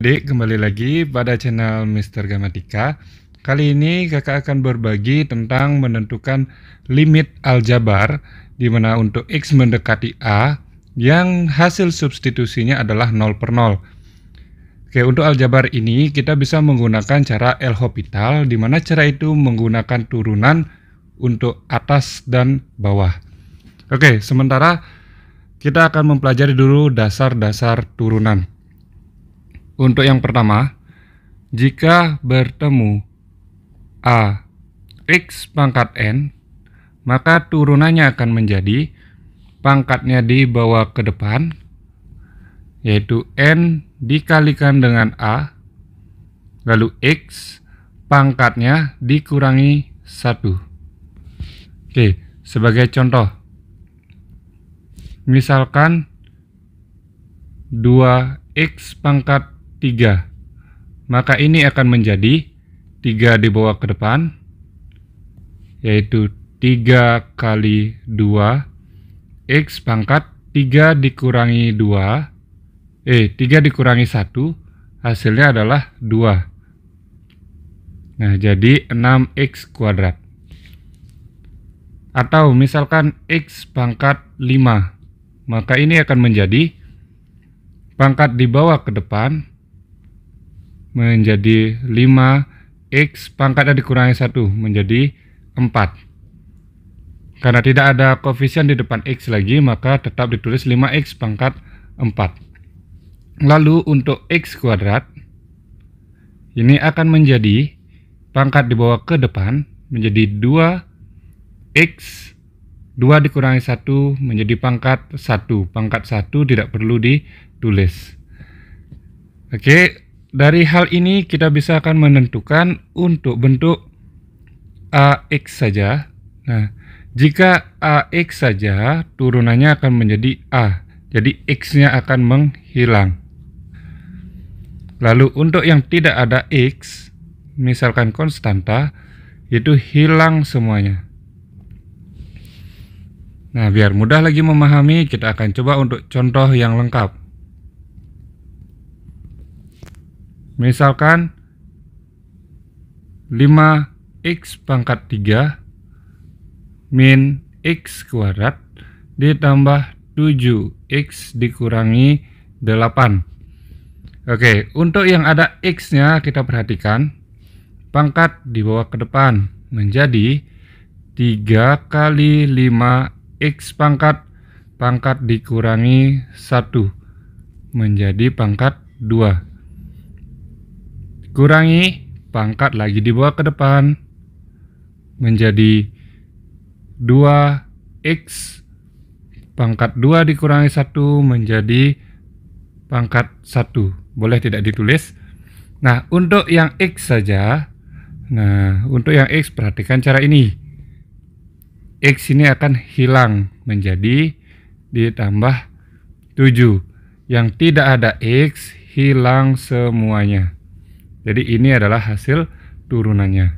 Adik, kembali lagi pada channel Mr. Gramatika. Kali ini kakak akan berbagi tentang menentukan limit aljabar di mana untuk X mendekati A yang hasil substitusinya adalah 0/0. Oke, untuk aljabar ini kita bisa menggunakan cara L'Hopital di mana cara itu menggunakan turunan untuk atas dan bawah. Oke, sementara kita akan mempelajari dulu dasar-dasar turunan. Untuk yang pertama, jika bertemu A X pangkat N, maka turunannya akan menjadi pangkatnya dibawa ke depan, yaitu N dikalikan dengan A, lalu X pangkatnya dikurangi 1. Oke, sebagai contoh, misalkan 2X pangkat 3, maka ini akan menjadi 3 dibawa ke depan, yaitu 3 kali 2 X pangkat 3 dikurangi 2, 3 dikurangi 1, hasilnya adalah 2. Nah, jadi 6X kuadrat. Atau misalkan X pangkat 5, maka ini akan menjadi pangkat dibawa ke depan menjadi 5X pangkatnya dikurangi 1 menjadi 4. Karena tidak ada koefisien di depan X lagi, maka tetap ditulis 5X pangkat 4. Lalu untuk X kuadrat, ini akan menjadi pangkat dibawa ke depan menjadi 2X 2 dikurangi 1 menjadi pangkat 1. Pangkat 1 tidak perlu ditulis. Oke, dari hal ini kita bisa akan menentukan untuk bentuk AX saja. Nah, jika AX saja, turunannya akan menjadi A. Jadi X-nya akan menghilang. Lalu untuk yang tidak ada X, misalkan konstanta, itu hilang semuanya. Nah, biar mudah lagi memahami, kita akan coba untuk contoh yang lengkap. Misalkan 5X pangkat 3 min X kuadrat ditambah 7X dikurangi 8. Oke, untuk yang ada X-nya kita perhatikan, pangkat dibawa ke depan menjadi 3 kali 5X pangkat dikurangi 1 menjadi pangkat 2. Kurangi pangkat lagi dibawa ke depan menjadi 2X pangkat 2 dikurangi 1 menjadi pangkat 1. Boleh tidak ditulis? Nah, untuk yang X saja, untuk yang X perhatikan cara ini. X ini akan hilang menjadi ditambah 7. Yang tidak ada X hilang semuanya. Jadi ini adalah hasil turunannya.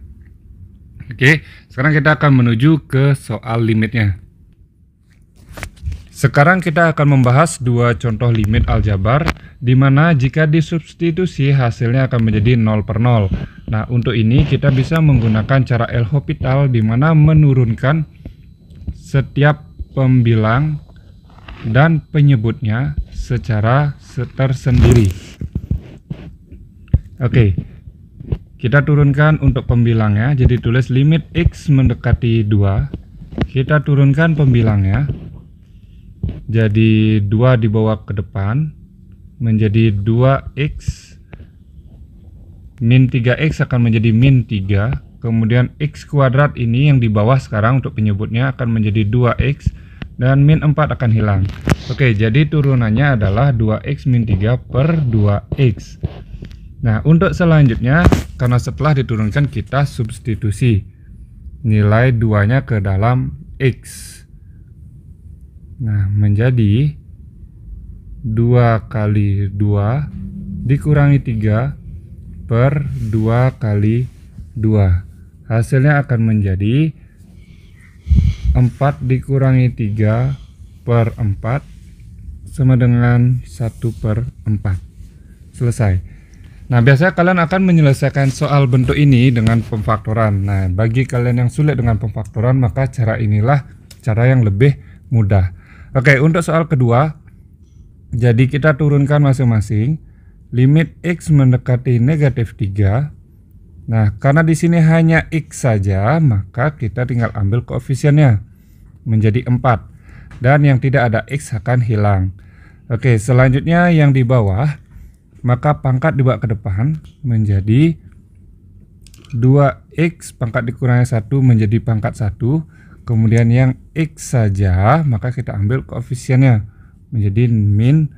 Oke, sekarang kita akan menuju ke soal limitnya. Sekarang kita akan membahas dua contoh limit aljabar di mana jika disubstitusi hasilnya akan menjadi 0/0. Nah, untuk ini kita bisa menggunakan cara L'Hopital di mana menurunkan setiap pembilang dan penyebutnya secara tersendiri. Oke, kita turunkan untuk pembilangnya, jadi tulis limit X mendekati 2, kita turunkan pembilangnya, jadi 2 dibawa ke depan, menjadi 2X, min 3X akan menjadi min 3, kemudian X kuadrat ini yang di bawah sekarang untuk penyebutnya akan menjadi 2X, dan min 4 akan hilang. Oke, jadi turunannya adalah 2X min 3 per 2X. Nah, untuk selanjutnya, karena setelah diturunkan kita substitusi nilai 2-nya ke dalam X. Nah, menjadi 2 kali 2 dikurangi 3 per 2 kali 2. Hasilnya akan menjadi 4 dikurangi 3 per 4 sama dengan 1/4. Selesai. Nah, biasanya kalian akan menyelesaikan soal bentuk ini dengan pemfaktoran. Nah, bagi kalian yang sulit dengan pemfaktoran, maka cara inilah cara yang lebih mudah. Oke, untuk soal kedua, jadi kita turunkan masing-masing limit X mendekati negatif 3. Nah, karena di sini hanya X saja, maka kita tinggal ambil koefisiennya menjadi 4. Dan yang tidak ada X akan hilang. Oke, selanjutnya yang di bawah, maka pangkat dibawa ke depan menjadi 2X pangkat dikurangi 1 menjadi pangkat 1. Kemudian yang X saja, maka kita ambil koefisiennya menjadi min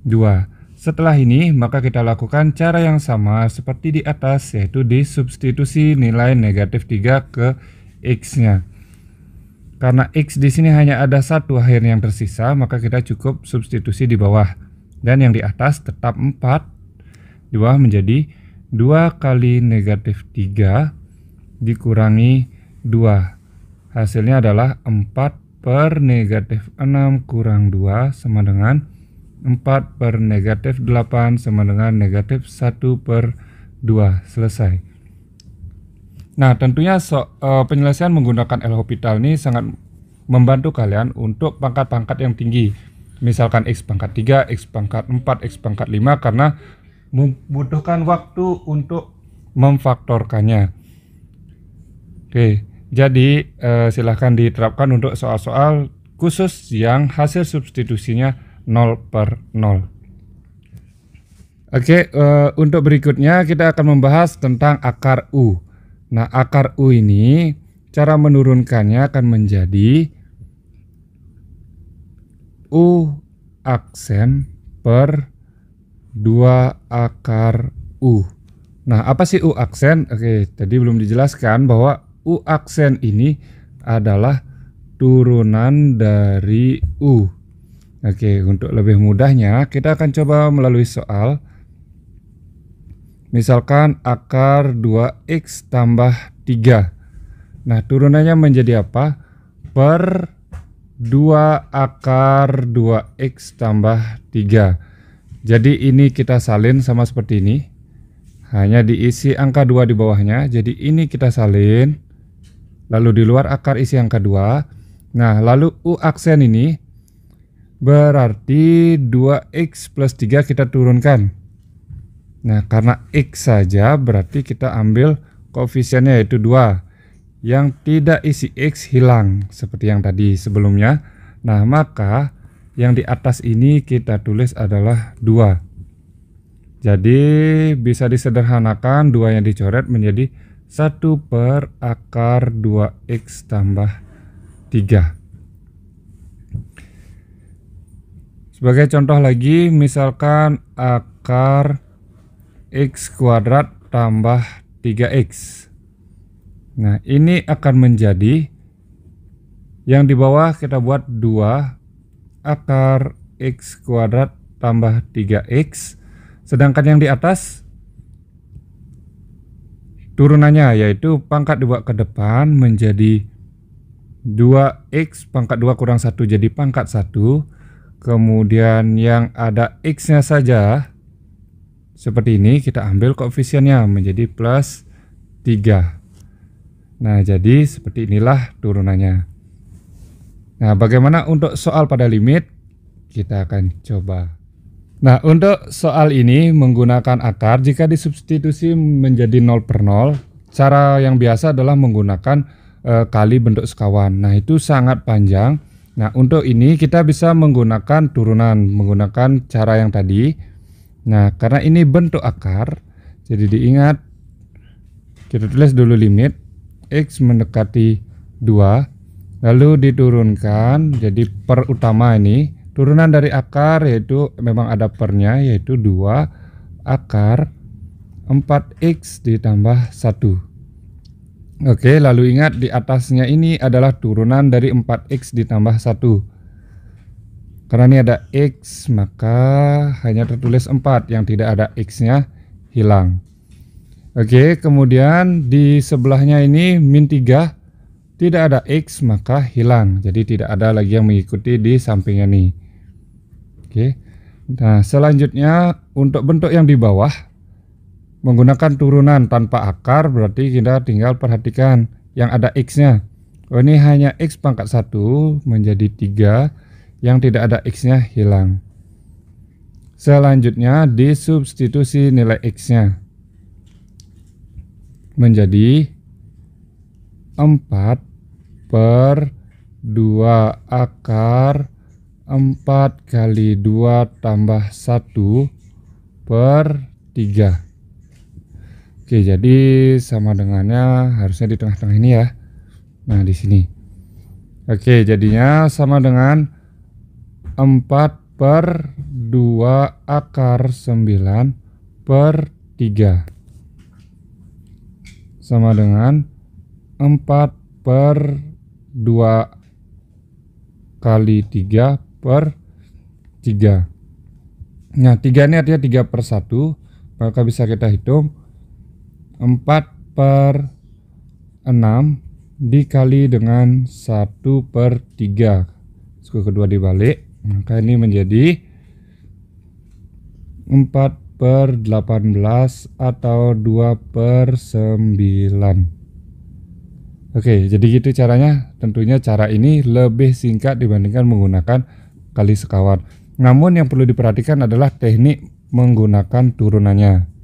2. Setelah ini, maka kita lakukan cara yang sama seperti di atas, yaitu disubstitusi nilai negatif 3 ke X-nya. Karena X di sini hanya ada satu akhir yang tersisa, maka kita cukup substitusi di bawah. Dan yang di atas tetap 4. Di bawah menjadi 2 kali negatif 3 dikurangi 2. Hasilnya adalah 4 per negatif 6 kurang 2 sama dengan 4 per negatif 8 sama dengan negatif 1 per 2. Selesai. Nah, tentunya penyelesaian menggunakan L'Hopital ini sangat membantu kalian untuk pangkat-pangkat yang tinggi. Misalkan X pangkat 3, X pangkat 4, X pangkat 5, karena membutuhkan waktu untuk memfaktorkannya. Oke, jadi silahkan diterapkan untuk soal-soal khusus yang hasil substitusinya 0 per 0. Oke, untuk berikutnya kita akan membahas tentang akar U. Nah, akar U ini cara menurunkannya akan menjadi U aksen per 2 akar U. Nah, apa sih U aksen? Oke, tadi belum dijelaskan bahwa U aksen ini adalah turunan dari U. Oke, untuk lebih mudahnya kita akan coba melalui soal. Misalkan akar 2X tambah 3. Nah, turunannya menjadi apa? Per 2 akar 2X tambah 3. Jadi ini kita salin sama seperti ini. Hanya diisi angka 2 di bawahnya. Jadi ini kita salin. Lalu di luar akar isi angka 2. Nah, lalu U aksen ini berarti 2X plus 3 kita turunkan. Nah, karena X saja berarti kita ambil koefisiennya yaitu 2. Yang tidak isi X hilang seperti yang tadi sebelumnya. Nah, maka yang di atas ini kita tulis adalah 2. Jadi bisa disederhanakan 2 yang dicoret menjadi 1 per akar 2X tambah 3. Sebagai contoh lagi, misalkan akar X kuadrat tambah 3X. Nah, ini akan menjadi yang di bawah kita buat 2 akar X kuadrat tambah 3X. Sedangkan yang di atas turunannya yaitu pangkat dibawa ke depan menjadi 2X pangkat 2 kurang 1 jadi pangkat 1. Kemudian yang ada X-nya saja seperti ini, kita ambil koefisiennya menjadi plus 3. Nah, jadi seperti inilah turunannya. Nah, bagaimana untuk soal pada limit? Kita akan coba. Nah, untuk soal ini menggunakan akar, jika disubstitusi menjadi 0 per 0, cara yang biasa adalah menggunakan kali bentuk sekawan. Nah, itu sangat panjang. Nah, untuk ini kita bisa menggunakan turunan, menggunakan cara yang tadi. Nah, karena ini bentuk akar, jadi diingat, kita tulis dulu limit X mendekati 2. Lalu diturunkan, jadi per utama ini turunan dari akar yaitu memang ada pernya yaitu 2 akar 4X ditambah 1. Oke, lalu ingat di atasnya ini adalah turunan dari 4X ditambah 1. Karena ini ada X, maka hanya tertulis 4, yang tidak ada X-nya hilang. Oke, kemudian di sebelahnya ini min 3. Tidak ada X maka hilang, jadi tidak ada lagi yang mengikuti di sampingnya nih. Oke. Nah, selanjutnya untuk bentuk yang di bawah, menggunakan turunan tanpa akar, berarti kita tinggal perhatikan yang ada X-nya. Oh, ini hanya X pangkat 1 menjadi 3, yang tidak ada X-nya hilang. Selanjutnya disubstitusi nilai X-nya menjadi 4 per 2 akar 4 kali 2 tambah 1 per 3. Oke, jadi sama dengannya harusnya di tengah-tengah ini ya. Nah, di sini. Oke, jadinya sama dengan 4 per 2 akar 9 per 3. Sama dengan 4 per 2 kali 3 per 3. Nah, 3 ini artinya 3 per 1, maka bisa kita hitung 4 per 6 dikali dengan 1 per 3. Suku kedua dibalik, maka ini menjadi 4 per 18 atau 2 per 9. Oke, jadi gitu caranya. Tentunya cara ini lebih singkat dibandingkan menggunakan kali sekawan. Namun yang perlu diperhatikan adalah teknik menggunakan turunannya.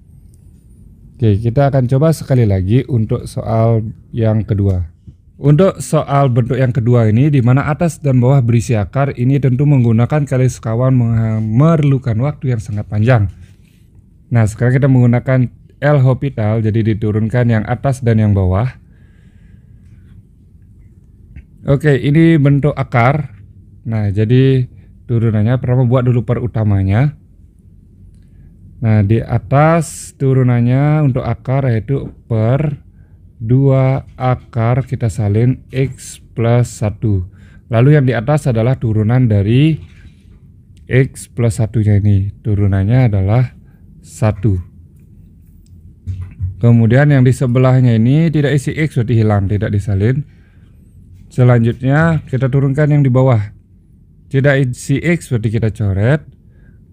Oke, kita akan coba sekali lagi untuk soal yang kedua. Untuk soal bentuk yang kedua ini, di mana atas dan bawah berisi akar, ini tentu menggunakan kali sekawan memerlukan waktu yang sangat panjang. Nah, sekarang kita menggunakan L'Hopital, jadi diturunkan yang atas dan yang bawah. Oke, ini bentuk akar. Nah, jadi turunannya pertama buat dulu per utamanya. Nah, di atas turunannya untuk akar yaitu per 2 akar kita salin X plus 1. Lalu yang di atas adalah turunan dari X plus 1-nya ini. Turunannya adalah 1. Kemudian yang di sebelahnya ini tidak isi X, berarti hilang, tidak disalin. Selanjutnya kita turunkan yang di bawah. Tidak isi X, berarti kita coret.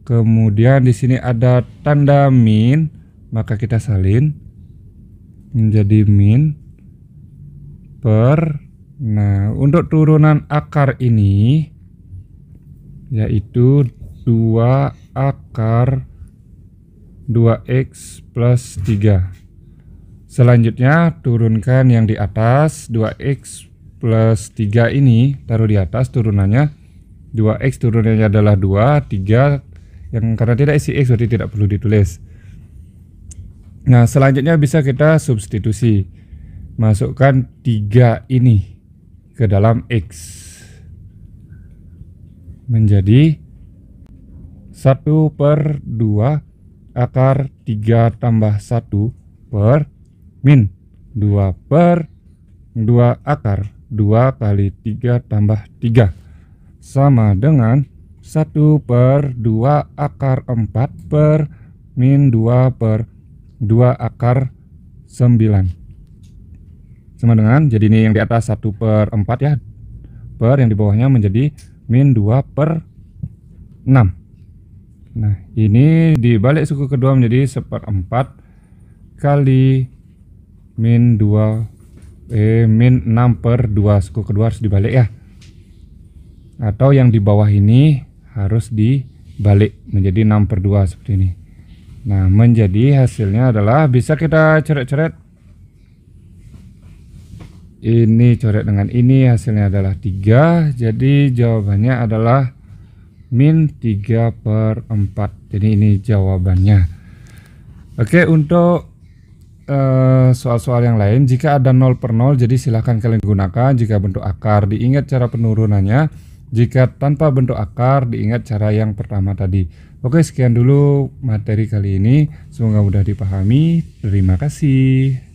Kemudian di sini ada tanda min, maka kita salin menjadi min per. Nah, untuk turunan akar ini yaitu 2 akar 2x plus 3. Selanjutnya turunkan yang di atas 2x plus 3 ini, taruh di atas turunannya. 2x turunannya adalah 2, 3 yang karena tidak isi X berarti tidak perlu ditulis. Nah, selanjutnya bisa kita substitusi. Masukkan 3 ini ke dalam X. Menjadi 1 per 2 akar 3 tambah 1 per min 2 per 2 akar 2 kali 3 tambah 3 sama dengan 1 per 2 akar 4 per min 2 per 2 akar 9 sama dengan, jadi ini yang di atas 1 per 4 ya, per yang di bawahnya menjadi min 2 per 6. Nah, ini dibalik suku kedua menjadi 1/4 kali min 6 per 2. Suku kedua harus dibalik ya, atau yang di bawah ini harus dibalik menjadi 6 per 2 seperti ini. Nah, menjadi hasilnya adalah bisa kita coret-coret. Ini coret dengan ini, hasilnya adalah 3. Jadi jawabannya adalah min 3 per 4. Jadi ini jawabannya. Oke, untuk soal-soal yang lain, jika ada 0 per 0, jadi silahkan kalian gunakan. Jika bentuk akar, diingat cara penurunannya. Jika tanpa bentuk akar, diingat cara yang pertama tadi. Oke, sekian dulu materi kali ini. Semoga mudah dipahami. Terima kasih.